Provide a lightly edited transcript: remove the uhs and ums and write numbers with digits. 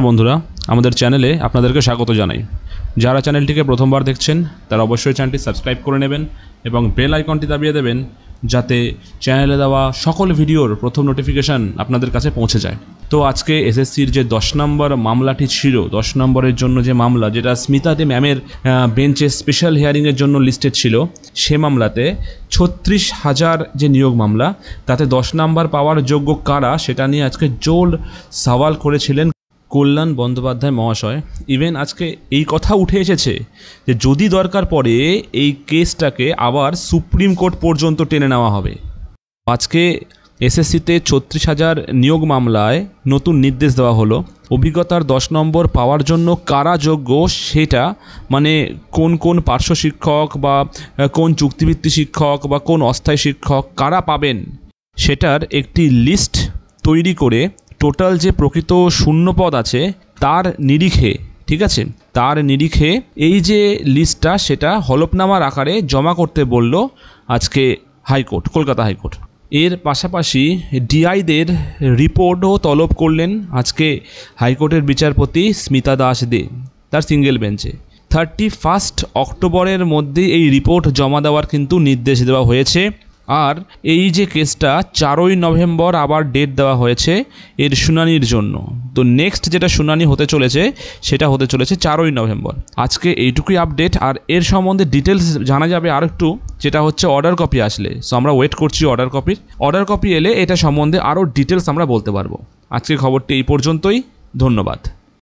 বন্ধুরা, আমাদের চ্যানেলে আপনাদেরকে স্বাগত জানাই। যারা চ্যানেলটিকে প্রথমবার দেখছেন তারা অবশ্যই চ্যানেলটি সাবস্ক্রাইব করে নেবেন এবং বেল আইকনটি দাবিয়ে দেবেন, যাতে চ্যানেলে দেওয়া সকল ভিডিওর প্রথম নোটিফিকেশান আপনাদের কাছে পৌঁছে যায়। তো আজকে এসএসসির যে 10 নম্বর মামলাটি ছিল, 10 নম্বরের জন্য যে মামলা, যেটা স্মিতা দে ম্যামের বেঞ্চে স্পেশাল হিয়ারিংয়ের জন্য লিস্টেড ছিল, সে মামলাতে 36,000 যে নিয়োগ মামলা, তাতে 10 নম্বর পাওয়ার যোগ্য কারা, সেটা নিয়ে আজকে জোর সওয়াল করেছিলেন কল্যাণ বন্দ্যোপাধ্যায় মহাশয়। ইভেন আজকে এই কথা উঠে এসেছে যে যদি দরকার পড়ে এই কেসটাকে আবার সুপ্রিম কোর্ট পর্যন্ত টেনে নেওয়া হবে। আজকে এসএসসিতে 36,000 নিয়োগ মামলায় নতুন নির্দেশ দেওয়া হলো। অভিজ্ঞতার 10 নম্বর পাওয়ার জন্য কারা যোগ্য, সেটা মানে কোন কোন পার্শ্ব শিক্ষক বা কোন চুক্তিভিত্তি শিক্ষক বা কোন অস্থায়ী শিক্ষক কারা পাবেন, সেটার একটি লিস্ট তৈরি করে টোটাল যে প্রকৃত শূন্যপদ আছে তার নিরিখে, ঠিক আছে, তার নিরিখে এই যে লিস্টটা সেটা হলফনামার আকারে জমা করতে বলল আজকে হাইকোর্ট, কলকাতা হাইকোর্ট। এর পাশাপাশি ডিআইদের রিপোর্টও তলব করলেন আজকে হাইকোর্টের বিচারপতি স্মিতা দাস দে তার সিঙ্গেল বেঞ্চে। 31 অক্টোবরের মধ্যে এই রিপোর্ট জমা দেওয়ার কিন্তু নির্দেশ দেওয়া হয়েছে। আর এই যে কেসটা 4ই নভেম্বর আবার ডেট দেওয়া হয়েছে এর শুনানির জন্য। তো নেক্সট যেটা শুনানি হতে চলেছে সেটা হতে চলেছে 4ই নভেম্বর। আজকে এইটুকুই আপডেট। আর এর সম্বন্ধে ডিটেলস জানা যাবে আর একটু, যেটা হচ্ছে অর্ডার কপি আসলে। সো আমরা ওয়েট করছি অর্ডার কপি এলে এটা সম্বন্ধে আরও ডিটেলস আমরা বলতে পারবো। আজকে খবরটি এই পর্যন্তই। ধন্যবাদ।